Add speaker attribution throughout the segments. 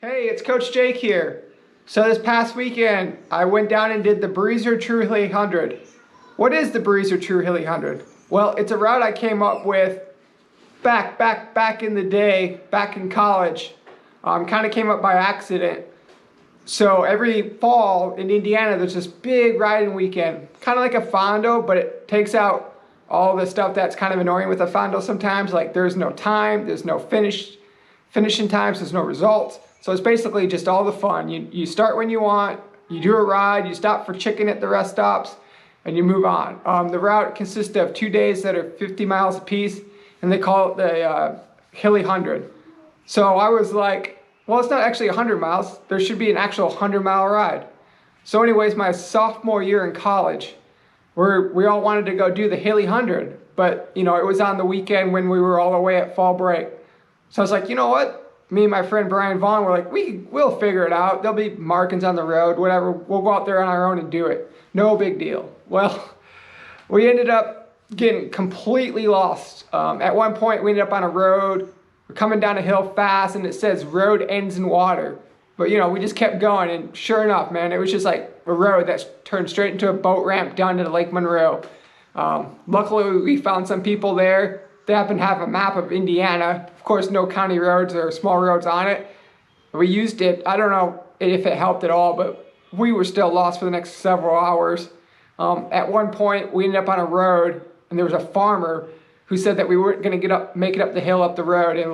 Speaker 1: Hey, it's Coach Jake here. So this past weekend, I went down and did the Breezer True Hilly 100. What is the Breezer True Hilly 100? Well, it's a route I came up with back in the day, back in college. Kind of came up by accident. So every fall in Indiana, there's this big riding weekend, kind of like a fondo, but it takes out all the stuff that's kind of annoying with a fondo sometimes. Like there's no time, there's no finishing times, there's no results. So it's basically just all the fun. You start when you want, you do a ride, you stop for chicken at the rest stops, and you move on. The route consists of 2 days that are 50 miles apiece, and they call it the Hilly 100. So I was like, well, it's not actually 100 miles. There should be an actual 100-mile ride. So anyways, my sophomore year in college, we all wanted to go do the Hilly 100, but it was on the weekend when we were all away at fall break. So I was like, you know what? Me and my friend Brian Vaughn were like, we'll figure it out. There'll be markings on the road, whatever. We'll go out there on our own and do it. No big deal. Well, we ended up getting completely lost. At one point, we ended up on a road. We're coming down a hill fast, and it says road ends in water. But, we just kept going, and sure enough, man, it was just like a road that turned straight into a boat ramp down to Lake Monroe. Luckily, we found some people there. They happen to have a map of Indiana. Of course, no county roads or small roads on it. We used it. I don't know if it helped at all, but we were still lost for the next several hours. At one point, we ended up on a road, and there was a farmer who said that we weren't going to make it up the hill up the road, and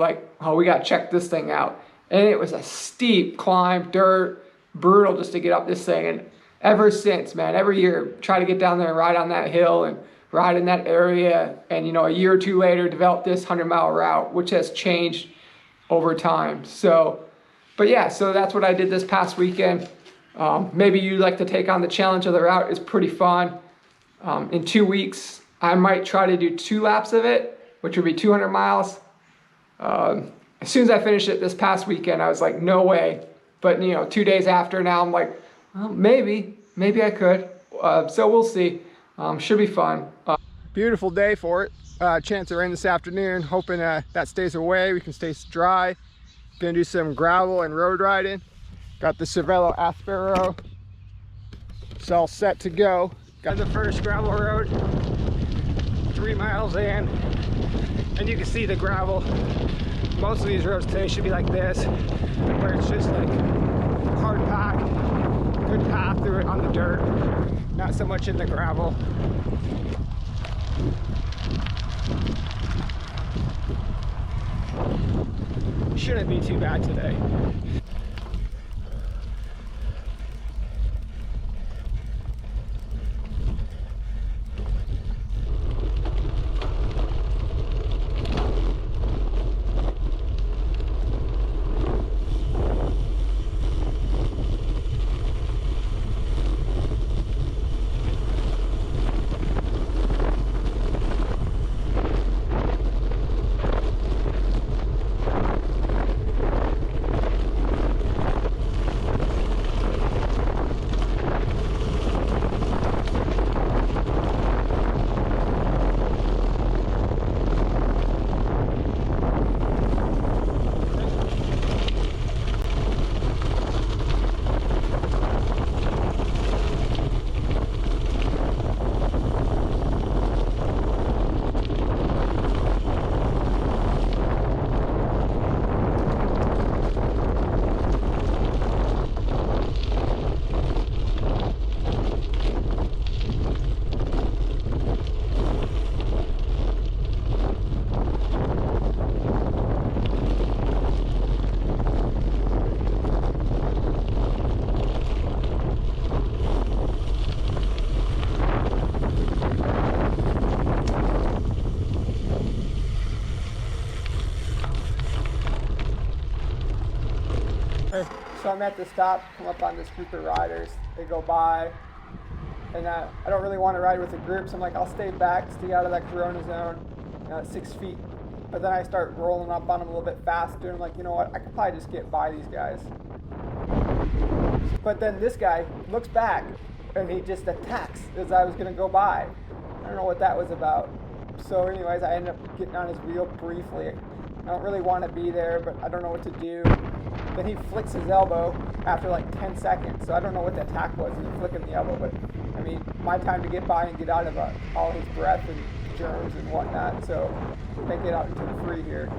Speaker 1: we got to check this thing out. And it was a steep climb, dirt, brutal just to get up this thing. And ever since, man, every year, try to get down there and ride on that hill and ride in that area, and a year or two later developed this 100-mile route, which has changed over time. So that's what I did this past weekend. Maybe you'd like to take on the challenge of the route. It's pretty fun. In 2 weeks, I might try to do 2 laps of it, which would be 200 miles. As soon as I finished it this past weekend, I was like, no way. But 2 days after now, I'm like, well, maybe I could. So we'll see. Should be fun. Beautiful day for it. Chance of rain this afternoon. Hoping that stays away. We can stay dry. Gonna do some gravel and road riding. Got the Cervelo Aspero. It's all set to go. Got the first gravel road. 3 miles in, and you can see the gravel. Most of these roads today should be like this, where it's just like hard packed, good path through it on the dirt. Not so much in the gravel. Shouldn't be too bad today. So I'm at the stop, come up on this group of riders. They go by, and I don't really want to ride with a group, so I'm like, I'll stay back, stay out of that corona zone, at 6 feet. But then I start rolling up on them a little bit faster, and I'm like, you know what, I could probably just get by these guys. But then this guy looks back, and he just attacks as I was going to go by. I don't know what that was about. So anyways, I ended up getting on his wheel briefly. I don't really want to be there, but I don't know what to do. then he flicks his elbow after like 10 seconds. So I don't know what the attack was, he was flicking the elbow, but I mean, my time to get by and get out of all his breath and germs and whatnot. So then get out into the free here.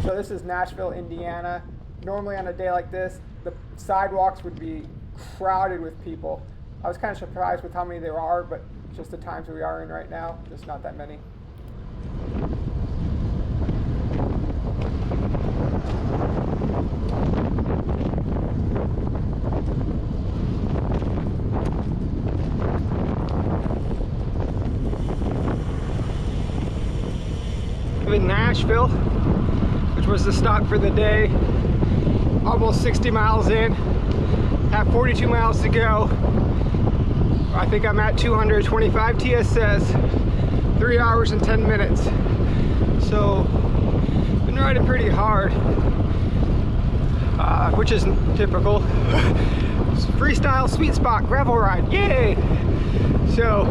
Speaker 1: So this is Nashville, Indiana. Normally on a day like this, the sidewalks would be crowded with people. I was kind of surprised with how many there are, but just the times we are in right now, just not that many. In Nashville, which was the stop for the day, almost 60 miles in, have 42 miles to go. I think I'm at 225 TSS, 3 hours and 10 minutes. So, been riding pretty hard, which is typical. Freestyle sweet spot gravel ride, yay! So,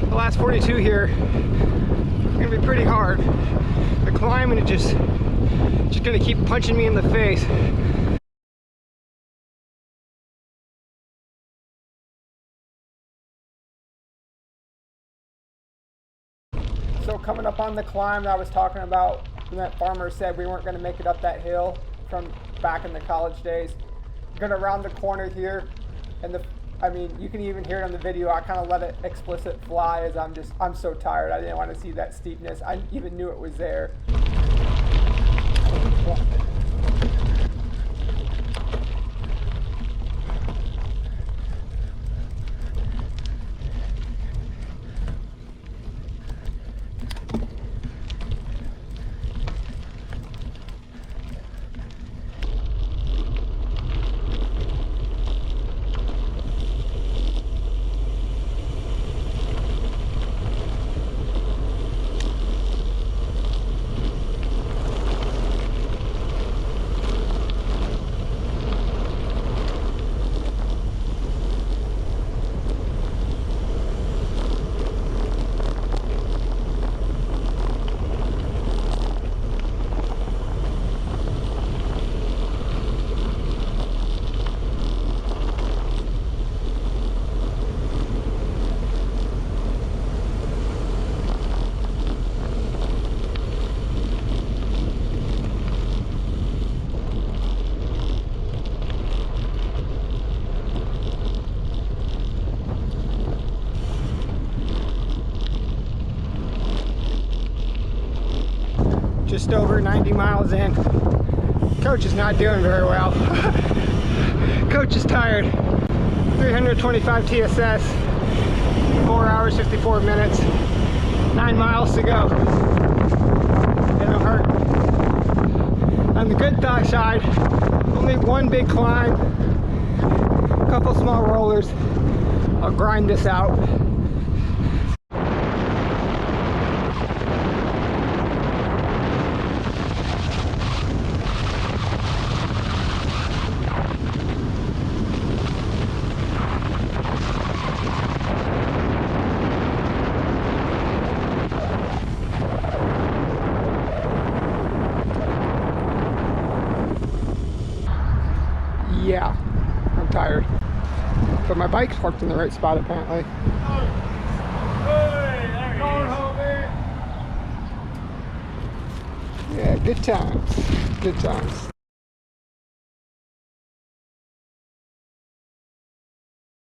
Speaker 1: the last 42 here, gonna be pretty hard. The climbing is just gonna keep punching me in the face. So coming up on the climb that I was talking about, that farmer said we weren't gonna make it up that hill from back in the college days. Gonna round the corner here, and I mean, you can even hear it on the video. I kind of let it explicit fly as I'm so tired. I didn't want to see that steepness. I even knew it was there. Just over 90 miles in. Coach is not doing very well. Coach is tired. 325 TSS, 4 hours, 54 minutes, 9 miles to go. It'll hurt. On the good side, only one big climb, a couple small rollers. I'll grind this out. Yeah, I'm tired. But my bike's parked in the right spot apparently. Good times. Good times.